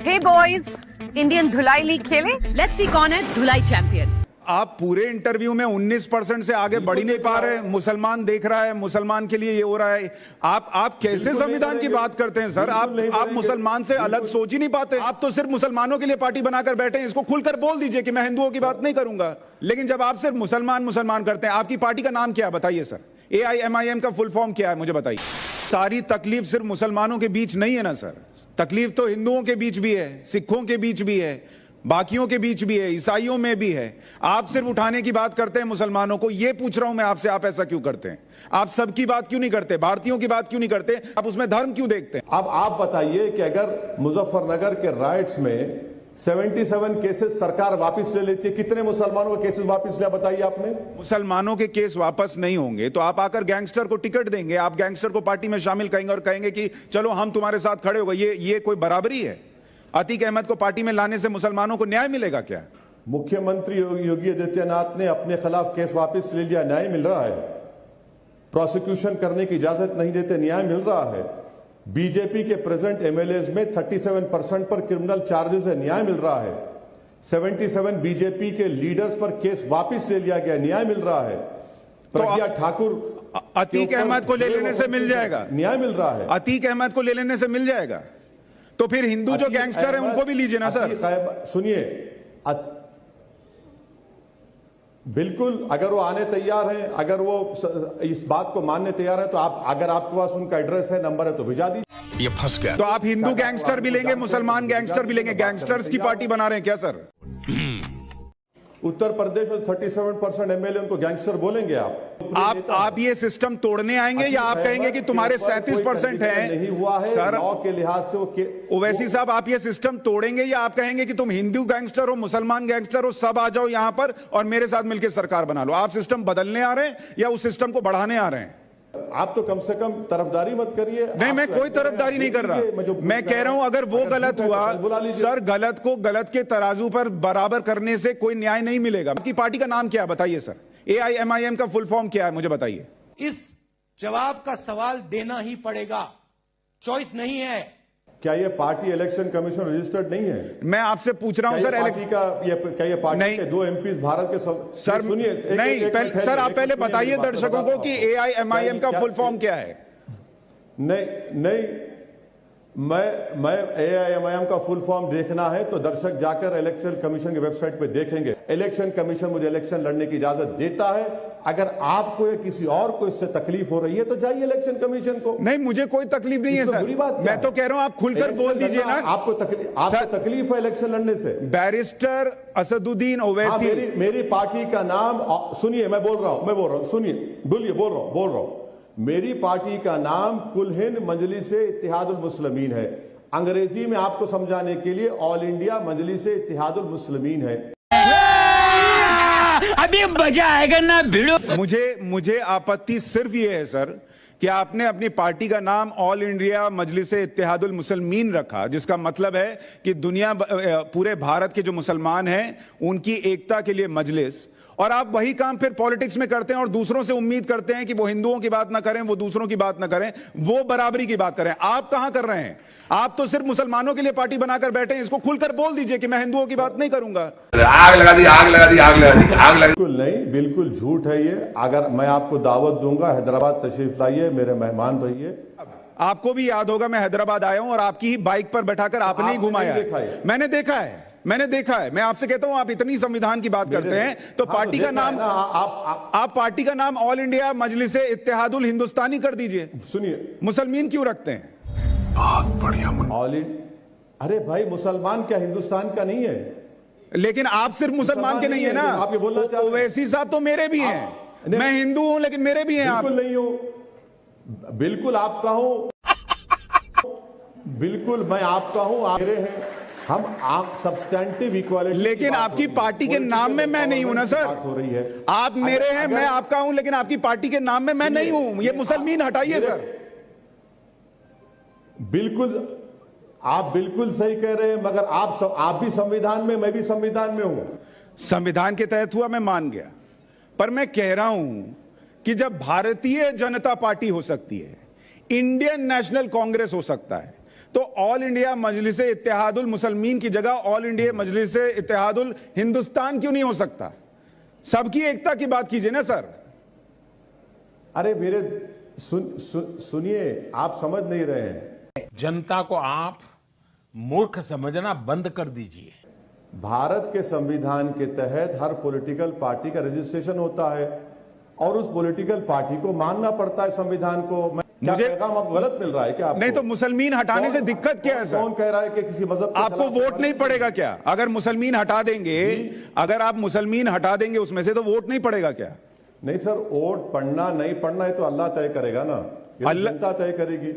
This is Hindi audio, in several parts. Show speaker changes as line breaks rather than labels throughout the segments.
हे बॉयज, इंडियन धुलाई लीग खेले?
लेट्स सी कौन है धुलाई चैंपियन।
आप पूरे इंटरव्यू में 19% से आगे बढ़ ही नहीं पा रहे। मुसलमान देख रहा है, मुसलमान के लिए ये हो रहा है। आप कैसे संविधान की बात करते हैं सर? आप मुसलमान से अलग सोच ही नहीं पाते। आप तो सिर्फ मुसलमानों के लिए पार्टी बनाकर बैठे हैं। इसको खुलकर बोल दीजिए कि मैं हिंदुओं की बात नहीं करूंगा। लेकिन जब आप सिर्फ मुसलमान करते हैं, आपकी पार्टी का नाम क्या है बताइए सर? AIMIM का फुल फॉर्म क्या है मुझे बताइए। सारी तकलीफ सिर्फ मुसलमानों के बीच नहीं है ना सर, तकलीफ तो हिंदुओं के बीच भी है, सिखों के बीच भी है, बाकियों के बीच भी है, ईसाइयों में भी है। आप सिर्फ उठाने की बात करते हैं मुसलमानों को। ये पूछ रहा हूं मैं आपसे, आप ऐसा क्यों करते हैं? आप सबकी बात क्यों नहीं करते? भारतीयों की बात क्यों नहीं करते? आप उसमें धर्म क्यों देखते हैं?
अब आप बताइए कि अगर मुजफ्फरनगर के राइट्स में 77 केसेस सरकार वापस ले लेती है, कितने मुसलमानों के केसेस वापस लिया बताइए आपने?
मुसलमानों के केस वापस नहीं होंगे तो आप आकर गैंगस्टर को टिकट देंगे, आप गैंगस्टर को पार्टी में शामिल करेंगे और कहेंगे कि चलो हम तुम्हारे साथ खड़े हो गए। ये कोई बराबरी है? अतीक अहमद को पार्टी में लाने से मुसलमानों को न्याय मिलेगा क्या?
मुख्यमंत्री योगी आदित्यनाथ ने अपने खिलाफ केस वापस ले लिया, न्याय मिल रहा है। प्रोसिक्यूशन करने की इजाजत नहीं देते, न्याय मिल रहा है। बीजेपी के प्रेजेंट MLAs में 37% पर क्रिमिनल चार्जेस है, न्याय मिल रहा है। 77 बीजेपी के लीडर्स पर केस वापस ले लिया गया, न्याय मिल रहा है। प्रज्ञा ठाकुर,
अतीक अहमद को ले लेने से मिल जाएगा,
न्याय मिल रहा है।
अतीक अहमद को ले लेने से मिल जाएगा। तो फिर हिंदू जो गैंगस्टर है उनको भी लीजिए ना सर।
सुनिए, बिल्कुल अगर वो आने तैयार हैं, अगर वो इस बात को मानने तैयार है तो आप, अगर आपके पास उनका एड्रेस है, नंबर है तो भिजा दीजिए।
ये फंस गया।
तो आप हिंदू गैंगस्टर भी लेंगे, मुसलमान गैंगस्टर भी लेंगे। गैंगस्टर्स की पार्टी बना रहे हैं क्या सर?
उत्तर प्रदेश में 37% MLA उनको गैंगस्टर बोलेंगे
आप ये सिस्टम तोड़ने आएंगे या आप कहेंगे कि तुम्हारे 37% हैं?
नहीं हुआ है
सर,
लॉ के लिहाज से
ओवैसी साहब, आप ये सिस्टम तोड़ेंगे या आप कहेंगे कि तुम हिंदू गैंगस्टर हो, मुसलमान गैंगस्टर हो, सब आ जाओ यहां पर और मेरे साथ मिलकर सरकार बना लो? आप सिस्टम बदलने आ रहे हैं या उस सिस्टम को बढ़ाने आ रहे हैं?
आप तो कम से कम तरफदारी मत करिए।
नहीं, मैं कोई तरफदारी नहीं कर रहा। मैं कह रहा हूं अगर वो गलत हुआ सर, गलत को गलत के तराजू पर बराबर करने से कोई न्याय नहीं मिलेगा। आपकी पार्टी का नाम क्या है बताइए सर? AIMIM का फुल फॉर्म क्या है मुझे बताइए।
इस जवाब का सवाल देना ही पड़ेगा, चॉइस नहीं है।
क्या ये पार्टी इलेक्शन कमीशन रजिस्टर्ड नहीं है?
मैं आपसे पूछ रहा हूं सर,
पार्टी का क्या ये पार्टी के 2 MPs भारत के
सर? सुनिए, नहीं सर, आप पहले बताइए दर्शकों को कि AIMIM का फुल फॉर्म क्या है।
नहीं, मैं AIMIM का फुल फॉर्म देखना है तो दर्शक जाकर इलेक्शन कमीशन की वेबसाइट पे देखेंगे। इलेक्शन कमीशन मुझे इलेक्शन लड़ने की इजाजत देता है। अगर आपको या किसी और को इससे तकलीफ हो रही है तो जाइए इलेक्शन कमीशन को।
नहीं, मुझे कोई तकलीफ नहीं है सर, बुरी बात मैं तो कह रहा हूं आप खुलकर बोल दीजिए ना।
आपको तकलीफ है इलेक्शन लड़ने से?
बैरिस्टर असदुद्दीन ओवैसी,
मेरी पार्टी का नाम सुनिए, मैं बोल रहा हूं, सुनिए, बोल रहा हूं। मेरी पार्टी का नाम कुल हिंद मजलिस इत्तेहादुल मुस्लिमीन है। अंग्रेजी में आपको समझाने के लिए ऑल इंडिया मजलिस इत्तेहादुल मुस्लिमीन है।
अभी मजा आएगा ना भिड़ो।
मुझे आपत्ति सिर्फ ये है सर कि आपने अपनी पार्टी का नाम ऑल इंडिया मजलिस इत्तेहादुल मुस्लिमीन रखा, जिसका मतलब है कि दुनिया, पूरे भारत के जो मुसलमान हैं उनकी एकता के लिए मजलिस। और आप वही काम फिर पॉलिटिक्स में करते हैं और दूसरों से उम्मीद करते हैं कि वो हिंदुओं की बात ना करें, वो दूसरों की बात ना करें, वो बराबरी की बात करें। आप कहां कर रहे हैं? आप तो सिर्फ मुसलमानों के लिए पार्टी बनाकर बैठे हैं। इसको खुलकर बोल दीजिए कि मैं हिंदुओं की बात नहीं करूंगा।
आग लगा दी।
बिल्कुल नहीं, बिल्कुल झूठ है ये। अगर मैं आपको दावत दूंगा, हैदराबाद तशरीफ लाइए, मेरे मेहमान रहिए।
आपको भी याद होगा मैं हैदराबाद आया हूं और आपकी ही बाइक पर बैठाकर आपने ही घुमाया है। मैंने देखा है। मैं आपसे कहता हूं आप इतनी संविधान की बात करते हैं तो पार्टी का नाम, आप पार्टी का नाम ऑल इंडिया मजलिस इत्तेहादुल हिंदुस्तानी कर दीजिए।
सुनिए,
मुसलमान क्यों रखते हैं?
बहुत बढ़िया।
अरे भाई, मुसलमान क्या हिंदुस्तान का नहीं है?
लेकिन आप सिर्फ मुसलमान के नहीं है ना।
आप ये बोलना चाहते हैं?
ओवैसी साहब तो मेरे भी हैं, मैं हिंदू हूं लेकिन मेरे भी हैं। आप
बिल्कुल नहीं हो, बिल्कुल आपका हूं, बिल्कुल मैं आपका हूं, आप मेरे हैं। आप सब्सटैंटिव इक्वालिटी,
लेकिन आपकी पार्टी के नाम में मैं नहीं हूं ना सर।
हो रही है,
आप मेरे हैं, मैं आपका हूं, लेकिन आपकी पार्टी के नाम में मैं नहीं हूं। ये मुसलमान हटाइए सर।
बिल्कुल, आप बिल्कुल सही कह रहे हैं, मगर आप भी संविधान में, मैं भी संविधान में हूं।
संविधान के तहत हुआ, मैं मान गया, पर मैं कह रहा हूं कि जब भारतीय जनता पार्टी हो सकती है, इंडियन नेशनल कांग्रेस हो सकता है, तो ऑल इंडिया मजलिस इत्तेहादुल मुसलमीन की जगह ऑल इंडिया मजलिस इत्तेहादुल हिंदुस्तान क्यों नहीं हो सकता? सबकी एकता की बात कीजिए ना सर।
अरे मेरे सुनिए, आप समझ नहीं रहे हैं।
जनता को आप मूर्ख समझना बंद कर दीजिए।
भारत के संविधान के तहत हर पॉलिटिकल पार्टी का रजिस्ट्रेशन होता है और उस पॉलिटिकल पार्टी को मानना पड़ता है संविधान को। मुझे पैगाम आपको गलत मिल रहा है क्या?
नहीं तो मुसलमान हटाने से दिक्कत क्या है सर?
कौन कह रहा है कि किसी मजहब
आपको वोट नहीं पड़ेगा क्या? अगर मुसलमान हटा देंगे, अगर आप मुसलमान हटा देंगे उसमें से, तो वोट नहीं पड़ेगा क्या?
नहीं सर, वोट पढ़ना नहीं पढ़ना है तो अल्लाह तय करेगा ना,
अल्लाह
जनता तय करेगी।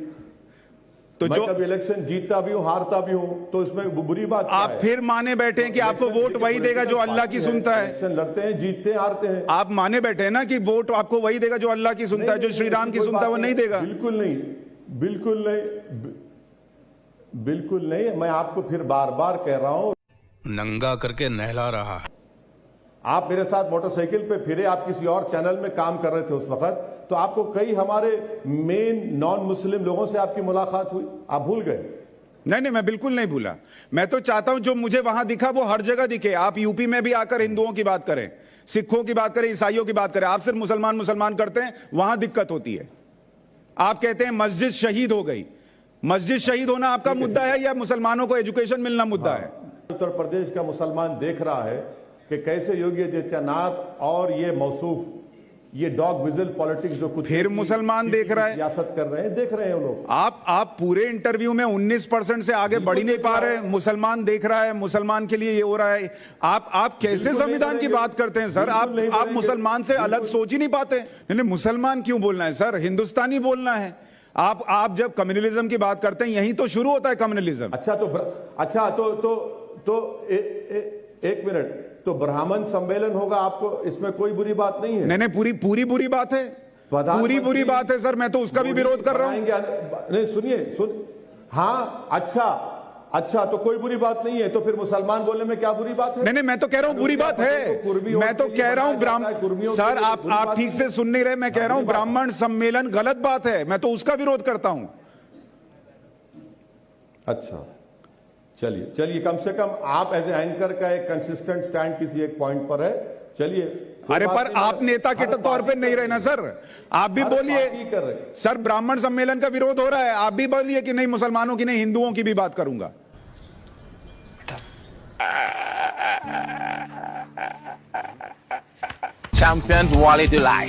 तो
मैं
जो
कभी इलेक्शन जीतता भी हूं, हारता भी हूं, तो इसमें बुरी बात क्या
आप
है?
फिर माने बैठे हैं कि आपको वोट वही देगा जो अल्लाह की सुनता है।
इलेक्शन लड़ते हैं, जीतते हैं, हारते हैं।
आप माने बैठे हैं ना कि वोट आपको वही देगा जो अल्लाह की सुनता है, जो श्री राम की सुनता है वो नहीं देगा।
बिल्कुल नहीं, बिल्कुल नहीं, बिल्कुल नहीं। मैं आपको फिर बार बार कह रहा हूं,
नंगा करके नहला रहा है।
आप मेरे साथ मोटरसाइकिल पे फिरे, आप किसी और चैनल में काम कर रहे थे उस वक्त, तो आपको कई हमारे मेन नॉन मुस्लिम लोगों से आपकी मुलाकात हुई, आप भूल गए?
नहीं, मैं बिल्कुल नहीं भूला। मैं तो चाहता हूं जो मुझे वहां दिखा वो हर जगह दिखे। आप यूपी में भी आकर हिंदुओं की बात करें, सिखों की बात करें, ईसाइयों की बात करें। आप सिर्फ मुसलमान करते हैं, वहां दिक्कत होती है। आप कहते हैं मस्जिद शहीद हो गई। मस्जिद शहीद होना आपका मुद्दा है या मुसलमानों को एजुकेशन मिलना मुद्दा है?
उत्तर प्रदेश का मुसलमान देख रहा है कि कैसे योगी आदित्यनाथ और ये मौसूफ, ये डॉग विजिल पॉलिटिक्स जो कुछ
फिर मुसलमान देख रहा है,
सियासत कर रहे हैं, देख रहे हैं वो लोग।
आप पूरे इंटरव्यू में 19% से आगे बढ़ ही नहीं पा रहे। मुसलमान देख रहा है, मुसलमान के लिए ये हो रहा है। आप कैसे संविधान की बात करते हैं सर? आप मुसलमान से अलग सोच ही नहीं पाते। नहीं, मुसलमान क्यों बोलना है सर? हिंदुस्तानी बोलना है। आप जब कम्युनलिज्म की बात करते हैं, यहीं तो शुरू होता है कम्युनलिज्म।
अच्छा तो एक मिनट, तो ब्राह्मण सम्मेलन होगा, आपको इसमें कोई बुरी बात नहीं है?
नहीं, पूरी बुरी बात है, पूरी बुरी बात है सर। मैं तो उसका भी विरोध कर रहा हूं।
नहीं सुनिए, हाँ, अच्छा तो कोई बुरी बात नहीं है, तो फिर मुसलमान बोलने में क्या बुरी बात है?
नहीं, मैं तो कह रहा हूं बुरी बात है। मैं तो कह रहा हूं ब्राह्मण, सर आप ठीक से सुन नहीं रहे। मैं कह रहा हूं ब्राह्मण सम्मेलन गलत बात है, मैं तो उसका विरोध करता हूं।
अच्छा, चलिए कम से कम आप एज ए एंकर का एक कंसिस्टेंट स्टैंड किसी एक पॉइंट पर है। चलिए,
अरे पर आप नेता के तौर पे नहीं रहे ना सर। आप भी बोलिए सर, ब्राह्मण सम्मेलन का विरोध हो रहा है, आप भी बोलिए कि नहीं मुसलमानों की नहीं, हिंदुओं की भी बात करूंगा।
Champions Wally Delay.